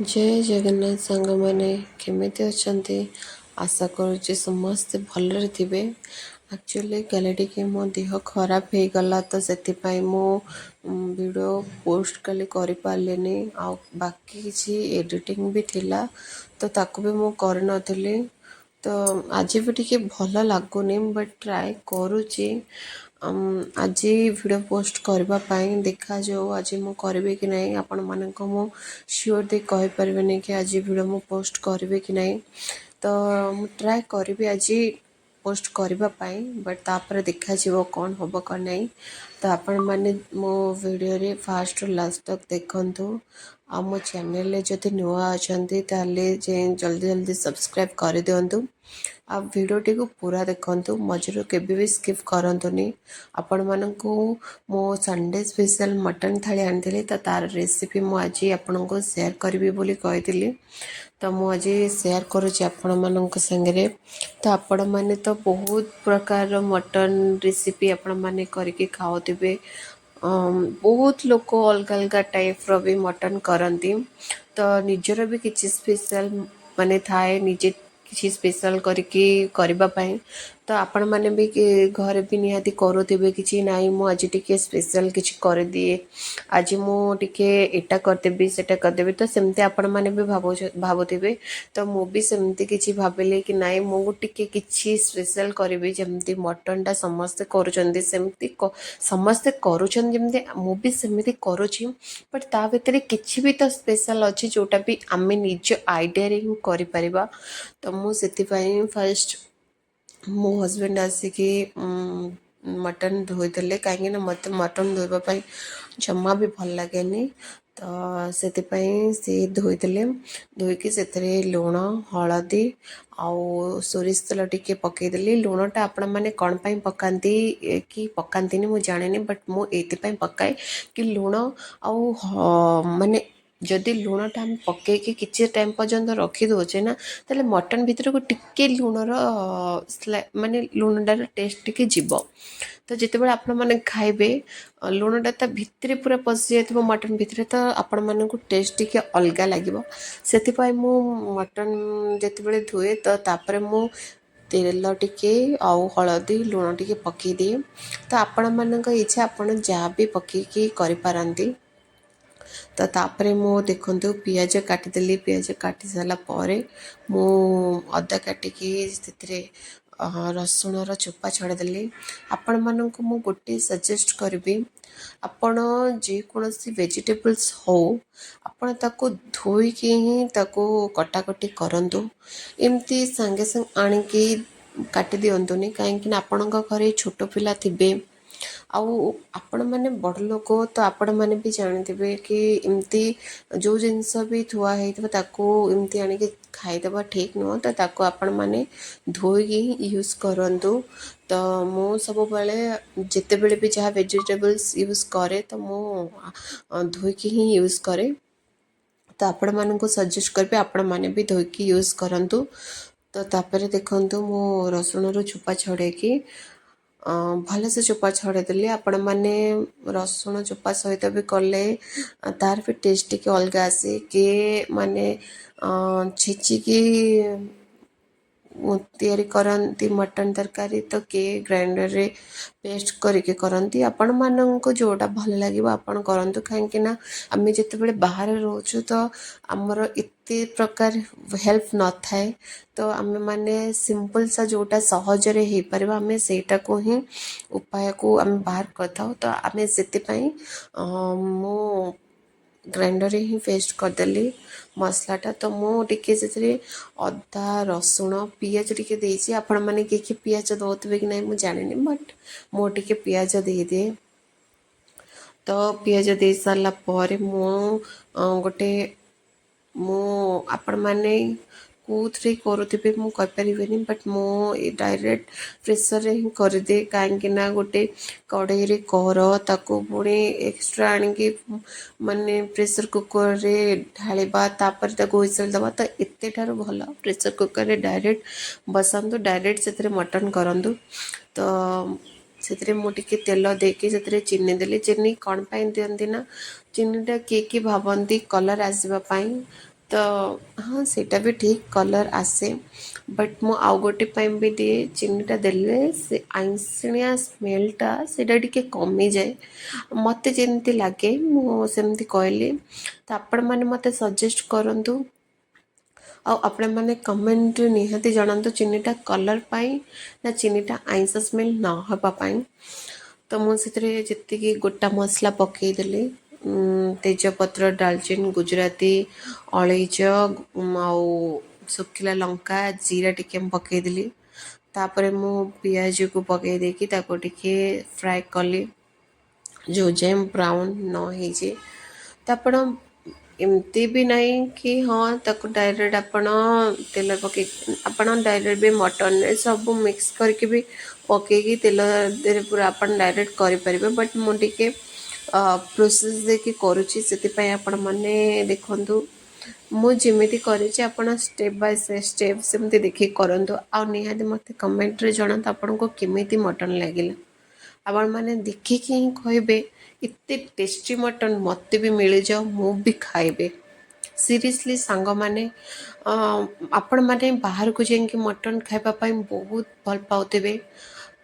जय जगन्नाथ सांग मैंने केमिति अछंती आशा करुच्ची समस्ते भलरे थिबे। एक्चुअली काले टिके मो देह खराब हो गला तो सेतिपाई मो वीडियो पोस्ट काली करि पालेनी आ बाकी किछि एडिटिंग भी थिला तो ताकू भी मो कर नथिली। तो आज भी टिके भल लागुनी बट ट्राए करूची आज वीडियो पोस्ट करबा पाई देखा जो आज मु करबे कि नहीं आपण मानको मु श्योर दे कहि परबेनी कि आज वीडियो मु पोस्ट करबे कि नहीं। तो मु ट्राए करबी आज पोस्ट करबा पाई बट तापर देखा जीवो कौन होबो कौन नहीं। तो आपण माने मो वीडियो रे फास्ट लास्ट तक देखंतु आ मो चैनल रे जति नुआ अछंती ताले जे जल्दी जल्दी सब्सक्राइब कर दियंतु। आ वीडियोटी को पूरा देखंतु मझिरो केबे भी स्किप करंतुनी। आपण मानकु मो संडे स्पेशल मटन थाली आनिथिली तो तार रेसिपी मु आज आपन को शेयर करबी बोली कहिथिली। तो मु आज शेयर करूची आपण मानक संगे। तो आपण माने तो बहुत प्रकार मटन रेसिपी आपण माने करके खाओतिबे। बहुत लोक अलग अलग टाइप रो भी मटन करती तो निजर भी किसी स्पेशल माने थाए निजे किसी स्पेशल करके करबा पाई। तो आपण माने भी घर भी निहाती करूथिबे किछि नाई मु आज टिके स्पेशल किछि कर दिए आज मु टिके एटा करदेबी सेटा करदेबी तो सेमती आपण माने भी भाबुथिबे। तो मु भी सेमती किछि भाबिले कि नाई मु टिके किछि स्पेशल करबी जेमती मटन टा समस्त करूचंदी सेमती समस्ते करूछन जेमती मु भी सेमती करूछि बट ता भितरे किछि भी तो स्पेशल अछि जोटा भी आमे निज आइडिया रे ही करि परिबा। तो मु सेति पई फर्स्ट मो हस्बैंड आसिकी मटन धोईदेले कहीं मत मटन धोइबा जमा भी भल लगेनि। तो सेतिपाई से धोईदेले धोईकी सेतरे लुण हलदी आउ सोरिष तेल टिके पकईदेली। लुणटा आपण मैंने कौन पाई पकाती कि पकाती मु जाने बट मु एति पकाए कि लुण आउ माने जदि लुणटा हम पकईकी किछि टाइम पर्यंत रखी दोचे ना ताले मटन भीतर को टिके लुणर माने लुणटार टेस्ट टिके जीव। तो जिते बड़े आपण मैंने खाइबे लुणटा ता भितरे पूरा पशि जाइथिबो मटन भितरे तो आपण मानकु टेस्ट टिके अलगा लागिबो। सेतिपाई मु मटन जेते बड़े धुए तो तापरे मु तेल टिके आउ हलदी लुण टिके पकई दिए। तो आपण मानक इच्छा आपण जहाँ भी पकईकी करि पारंती। तो तापरे मु देखंतु पियाज काटिदेली पियाज काटी सारा परे मु अदा काटिकी सेतिरे रसुण चोपा छड़ेदेली। आपण मानक मु गोटे सजेस्ट करबी आपण जेकोसी वेजिटेबल्स हो आपण ताको धोईकी ही ताको कटाकटी करंतु एमती संगे संग आनिकी काटी दियंतुनी कहीं आपण घरे छोट पिला थिबे आउ आपण मैंने बड़ लोक तो आपण मैंने भी जानते कि इमती जो जिनस भी थुआ होमती आनिक खाईदे ठीक नुह तो ताको आपण मैंने धोईकी यूज करंतु। तो मु सब बेले जिते बड़े भी जहाँ वेजिटेबल्स यूज करे तो मु धोईकी ही यूज करे। तो आपण मानक सजेस्ट करबे आपण मैंने भी धोईकी यूज करंतु। तो तापर देखंतु मु रसुण रो चोपा छड़ेकी भल से चोपा छड़ेदेली। आपण मैंने रसुण चोपा सहित भी कले तार भी टेस्ट टिके अलग आसे किए माने छेचिकी तैयारी करती मटन तरकारी तो किए ग्राइंडर रे पेस्ट करके करती आपण मानक जोटा भल लगे आपण करंतु कहीं ना आम जिते बाहर रोचु तो आमर एते प्रकार हेल्प न थाए। तो आम माने सिंपल सा जोटा सहजरे हो पार आम सेटा को ही उपाय को आम बाहर करता। तो आम से मु ग्राइंडर रे ही पेस्ट करदेली मसलाटा। तो मुझे से अदा रसुण पियाज टिके देसी आपण मैंने किए पियाज दौथे कि नहीं मुझे जानी बट मुझे पियाज दे दिए। तो पियाज दे सारा पर गोटे मु आपण मैंने कौथे करुवे मुझे बट मु डायरेक्ट प्रेसर रे ही करदे कहीं गोटे कड़े रे कर ताको पुणी एक्सट्रा आनिकी माने प्रेसर कुकर रे ढालिबा तापर ताको हुइसेल दबा। तो एते ठारो भल प्रेसर कुकर रे डायरेक्ट बसातु डायरेक्ट से मटन करंतु। तो से मुझे तेल देके से चीनी देली चीनी कौन पाई दियंती ना चीनीटा किए कि भावती कलर आसवाई। तो ତ ହଁ ସେଇଟା ବି ଠିକ୍ କଲର୍ ଆସେ ବଟ୍ ମୁଁ ଆଉ ଗୋଟେ ପାଇଁ ବି ଦିଏ ଚିନିଟା ଦେଲେ ସେ ଆଇଁଷିଣିଆ ସ୍ମେଲ୍ଟା ସେଇଟା ଟିକେ କମିଯାଏ ମୋତେ ଯେମିତି ଲାଗେ ମୁଁ ସେମିତି କହିଲି ତ ଆପଣମାନେ ମୋତେ ସଜେଷ୍ଟ କରନ୍ତୁ ଆଉ ଆପଣମାନେ କମେଣ୍ଟରେ ନିହାତି ଜଣାନ୍ତୁ ଚିନିଟା କଲର୍ ପାଇଁ ନା ଚିନିଟା ଆଇଁଷ ସ୍ମେଲ୍ ନ ହେବା ପାଇଁ ତ ମୁଁ ସେଥିରେ ଯେତିକି ଗୋଟା ମସଲା ପକାଇଦେଲି ତେଜପତ୍ର ଡାଲଚିନି ଗୁଜୁରାତି ଅଳେଇଚ ଆଉ ଶୁଖିଲା ଲଙ୍କା ଜିରା ଟିକେ ମୁଁ ପକାଇଦେଲି ତାପରେ ମୁଁ ପିଆଜକୁ ପକାଇ ଦେଇକି ତାକୁ ଟିକେ ଫ୍ରାଏ କଲି ଯେଉଁ ଯାଏଁ ବ୍ରାଉନ୍ ନ ହେଇଛି ତ ଆପଣ ଏମିତି ବି ନାହିଁ କି ହଁ ତାକୁ ଡାଇରେକ୍ଟ ଆପଣ ତେଲ ପକାଇ ଆପଣ ଡାଇରେକ୍ଟ ବି ମଟନରେ ସବୁ ମିକ୍ସ କରିକି ବି ପକାଇକି ତେଲ ଦେହରେ ପୁରା ଆପଣ ଡାଇରେକ୍ଟ କରିପାରିବେ ବଟ୍ ମୁଁ ଟିକେ ପ୍ରୋସେସ୍ ଦେଇକି କରୁଛି ସେଥିପାଇଁ ଆପଣମାନେ ଦେଖନ୍ତୁ ମୁଁ ଯେମିତି କରିଛି ଆପଣ ଷ୍ଟେପ୍ ବାଇ ଷ୍ଟେପ୍ ସେମିତି ଦେଖିକି କରନ୍ତୁ ଆଉ ନିହାତି ମୋତେ କମେଣ୍ଟରେ ଜଣାନ୍ତୁ ଆପଣଙ୍କୁ କେମିତି ମଟନ୍ ଲାଗିଲା ଆପଣମାନେ ଦେଖିକି ହିଁ କହିବେ ଏତେ ଟେଷ୍ଟି ମଟନ୍ ମୋତେ ବି ମିଳିଯାଉ ମୁଁ ବି ଖାଇବେ ସିରିୟସଲି ସାଙ୍ଗମାନେ ଆପଣମାନେ ବାହାରକୁ ଯାଇକି ମଟନ୍ ଖାଇବା ପାଇଁ ବହୁତ ଭଲ ପାଉଥିବେ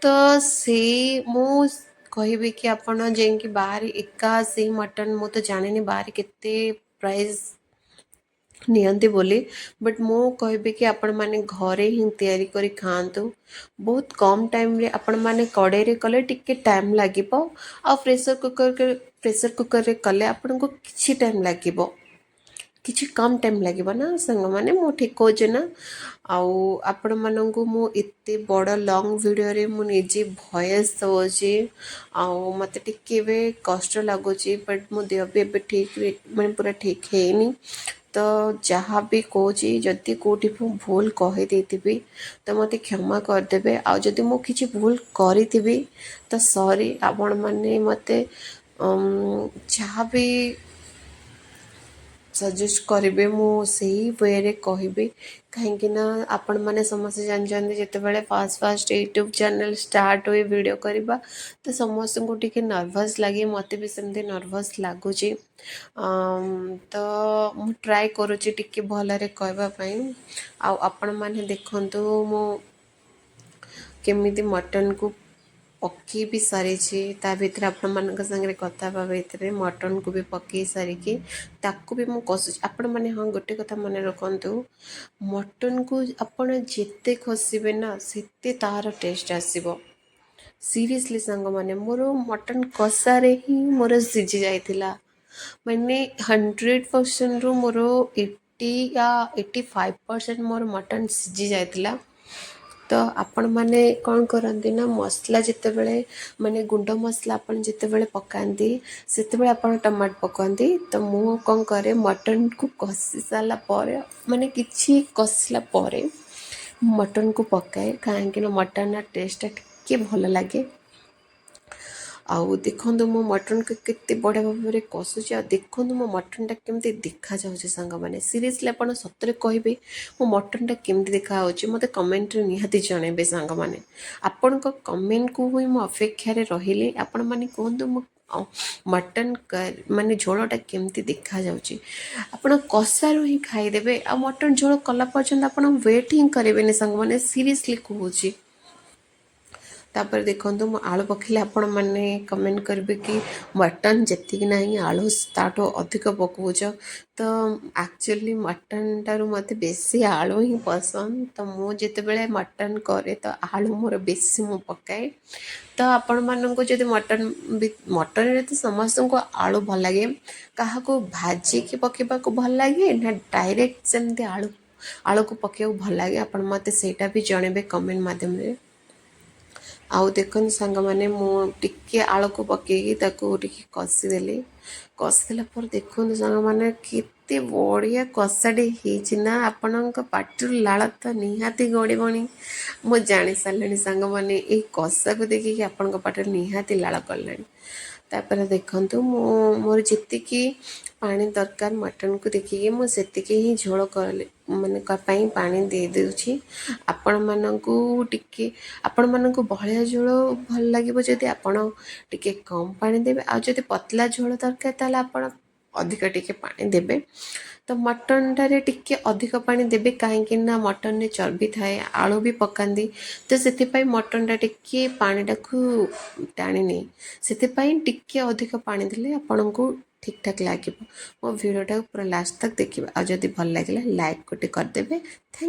ତ ସେଇ ମୁଁ କହିବି କି ଆପଣ ଯାଇକି ବାହାରେ ଏକା ସେଇ ମଟନ୍ ମୁଁ ତ ଜାଣିନି ବାହାରେ କେତେ ପ୍ରାଇସ୍ ନିଅନ୍ତି ବୋଲି ବଟ୍ ମୁଁ କହିବି କି ଆପଣମାନେ ଘରେ ହିଁ ତିଆରି କରି ଖାଆନ୍ତୁ ବହୁତ କମ୍ ଟାଇମ୍ରେ ଆପଣମାନେ କଡ଼େଇରେ କଲେ ଟିକେ ଟାଇମ୍ ଲାଗିବ ଆଉ ପ୍ରେସର୍ କୁକର୍ରେ କଲେ ଆପଣଙ୍କୁ କିଛି ଟାଇମ୍ ଲାଗିବ କିଛି କମ୍ ଟାଇମ୍ ଲାଗିବ ନା ସାଙ୍ଗମାନେ ମୁଁ ଠିକ୍ କହୁଛି ନା ଆଉ ଆପଣମାନଙ୍କୁ ମୁଁ ଏତେ ବଡ଼ ଲଙ୍ଗ୍ ଭିଡ଼ିଓରେ ମୁଁ ନିଜେ ଭଏସ୍ ଦେଉଛି ଆଉ ମୋତେ ଟିକେ ଏବେ କଷ୍ଟ ଲାଗୁଛି ବଟ୍ ମୋ ଦେହ ବି ଏବେ ଠିକ୍ ମାନେ ପୁରା ଠିକ୍ ହେଇନି ତ ଯାହା ବି କହୁଛି ଯଦି କେଉଁଠି ମୁଁ ଭୁଲ କହିଦେଇଥିବି ତ ମୋତେ କ୍ଷମା କରିଦେବେ ଆଉ ଯଦି ମୁଁ କିଛି ଭୁଲ କରିଥିବି ତ ସରି ଆପଣମାନେ ମୋତେ ଯାହା ବି ସଜେଷ୍ଟ କରିବେ ମୁଁ ସେଇ ୱେରେ କହିବି କାହିଁକିନା ଆପଣମାନେ ସମସ୍ତେ ଜାଣିଛନ୍ତି ଯେତେବେଳେ ଫାଷ୍ଟ ୟୁଟ୍ୟୁବ୍ ଚ୍ୟାନେଲ୍ ଷ୍ଟାର୍ଟ ହୁଏ ଭିଡ଼ିଓ କରିବା ତ ସମସ୍ତଙ୍କୁ ଟିକେ ନର୍ଭସ୍ ଲାଗେ ମୋତେ ବି ସେମିତି ନର୍ଭସ୍ ଲାଗୁଛି ତ ମୁଁ ଟ୍ରାଏ କରୁଛି ଟିକେ ଭଲରେ କହିବା ପାଇଁ ଆଉ ଆପଣମାନେ ଦେଖନ୍ତୁ ମୁଁ କେମିତି ମଟନ୍କୁ ପକାଇ ବି ସାରିଛି ତା ଭିତରେ ଆପଣମାନଙ୍କ ସାଙ୍ଗରେ କଥା ହେବା ଭିତରେ ମଟନ୍କୁ ବି ପକାଇ ସାରିକି ତାକୁ ବି ମୁଁ କଷୁଛି ଆପଣମାନେ ହଁ ଗୋଟେ କଥା ମନେ ରଖନ୍ତୁ ମଟନ୍କୁ ଆପଣ ଯେତେ କଷିବେ ନା ସେତେ ତା'ର ଟେଷ୍ଟ ଆସିବ ସିରିୟସଲି ସାଙ୍ଗମାନେ ମୋର ମଟନ୍ କଷାରେ ହିଁ ମୋର ସିଝି ଯାଇଥିଲା ମାନେ 100%ରୁ ମୋର 85% ମୋର ମଟନ୍ ସିଝି ଯାଇଥିଲା ତ ଆପଣମାନେ କ'ଣ କରନ୍ତି ନା ମସଲା ଯେତେବେଳେ ମାନେ ଗୁଣ୍ଡ ମସଲା ଆପଣ ଯେତେବେଳେ ପକାନ୍ତି ସେତେବେଳେ ଆପଣ ଟମାଟୋ ପକାନ୍ତି ତ ମୁଁ କ'ଣ କରେ ମଟନ୍କୁ କଷି ସାରିଲା ପରେ ମାନେ କିଛି କଷିଲା ପରେ ମଟନ୍କୁ ପକାଏ କାହିଁକିନା ମଟନ୍ର ଟେଷ୍ଟଟା ଟିକେ ଭଲ ଲାଗେ ଆଉ ଦେଖନ୍ତୁ ମୋ ମଟନ୍କୁ କେତେ ବଢ଼ିଆ ଭାବରେ କଷୁଛି ଆଉ ଦେଖନ୍ତୁ ମୋ ମଟନ୍ଟା କେମିତି ଦେଖାଯାଉଛି ସାଙ୍ଗମାନେ ସିରିୟସଲି ଆପଣ ସତରେ କହିବେ ମୋ ମଟନ୍ଟା କେମିତି ଦେଖାହେଉଛି ମୋତେ କମେଣ୍ଟରେ ନିହାତି ଜଣାଇବେ ସାଙ୍ଗମାନେ ଆପଣଙ୍କ କମେଣ୍ଟକୁ ହିଁ ମୁଁ ଅପେକ୍ଷାରେ ରହିଲି ଆପଣମାନେ କୁହନ୍ତୁ ମୋ ମଟନ୍ ମାନେ ଝୋଳଟା କେମିତି ଦେଖାଯାଉଛି ଆପଣ କଷାରୁ ହିଁ ଖାଇଦେବେ ଆଉ ମଟନ୍ ଝୋଳ କଲା ପର୍ଯ୍ୟନ୍ତ ଆପଣ ୱେଟ୍ ହିଁ କରିବେନି ସାଙ୍ଗମାନେ ସିରିୟସଲି କହୁଛି ତାପରେ ଦେଖନ୍ତୁ ମୁଁ ଆଳୁ ପକାଇଲେ ଆପଣମାନେ କମେଣ୍ଟ କରିବେ କି ମଟନ୍ ଯେତିକି ନାହିଁ ଆଳୁ ତାଠୁ ଅଧିକ ପକାଉଛ ତ ଆକ୍ଚୁଆଲି ମଟନ୍ଠାରୁ ମୋତେ ବେଶୀ ଆଳୁ ହିଁ ପସନ୍ଦ ତ ମୁଁ ଯେତେବେଳେ ମଟନ୍ କରେ ତ ଆଳୁ ମୋର ବେଶୀ ମୁଁ ପକାଏ ତ ଆପଣମାନଙ୍କୁ ଯଦି ମଟନ୍ରେ ତ ସମସ୍ତଙ୍କୁ ଆଳୁ ଭଲ ଲାଗେ କାହାକୁ ଭାଜିକି ପକାଇବାକୁ ଭଲ ଲାଗେ ନା ଡାଇରେକ୍ଟ ସେମିତି ଆଳୁକୁ ପକାଇବାକୁ ଭଲ ଲାଗେ ଆପଣ ମୋତେ ସେଇଟା ବି ଜଣାଇବେ କମେଣ୍ଟ ମାଧ୍ୟମରେ ଆଉ ଦେଖନ୍ତୁ ସାଙ୍ଗମାନେ ମୁଁ ଟିକେ ଆଳୁକୁ ପକାଇକି ତାକୁ ଟିକେ କଷିଦେଲି କଷିଦେଲା ପରେ ଦେଖନ୍ତୁ ସାଙ୍ଗମାନେ କେତେ ବଢ଼ିଆ କଷାଟେ ହେଇଛି ନା ଆପଣଙ୍କ ପାଟିରୁ ଲାଳ ତ ନିହାତି ଗଡ଼ିବଣି ମୁଁ ଜାଣି ସାରିଲିଣି ସାଙ୍ଗମାନେ ଏଇ କଷାକୁ ଦେଖିକି ଆପଣଙ୍କ ପାଟିରୁ ନିହାତି ଲାଳ ଗଡ଼ିଲାଣି ତାପରେ ଦେଖନ୍ତୁ ମୁଁ ମୋର ଯେତିକି ପାଣି ଦରକାର ମଟନ୍କୁ ଦେଖିକି ମୁଁ ସେତିକି ହିଁ ଝୋଳ ମାନେ ପାଇଁ ପାଣି ଦେଇଦେଉଛି ଆପଣମାନଙ୍କୁ ବହଳିଆ ଝୋଳ ଭଲ ଲାଗିବ ଯଦି ଆପଣ ଟିକେ କମ୍ ପାଣି ଦେବେ ଆଉ ଯଦି ପତଲା ଝୋଳ ଦରକାର ତାହେଲେ ଆପଣ ଅଧିକ ଟିକେ ପାଣି ଦେବେ ତ ତ ମଟନଟାରେ ଟିକେ ଅଧିକ ପାଣି ଦେବେ, କାହିଁକି ନା ମଟନରେ ଚର୍ବି ଥାଏ, ଆଳୁ ବି ପକାନ୍ତି, ତ ସେଥିପାଇଁ ମଟନଟା ଟିକେ ପାଣିଟାକୁ ଟାଣି ନିଏ। ସେଥିପାଇଁ ଟିକେ ଅଧିକ ପାଣି ଦେଲେ ଆପଣଙ୍କୁ ଠିକ୍ ଠାକ୍ ଲାଗିବ। ମୋ ଭିଡ଼ିଓଟାକୁ ପୁରା ଲାଷ୍ଟ ତକ୍ ଦେଖିବା, ଆଉ ଯଦି ଭଲ ଲାଗିଲା ଲାଇକ୍ ଗୋଟେ କରିଦେବେ। ଥ୍ୟାଙ୍କ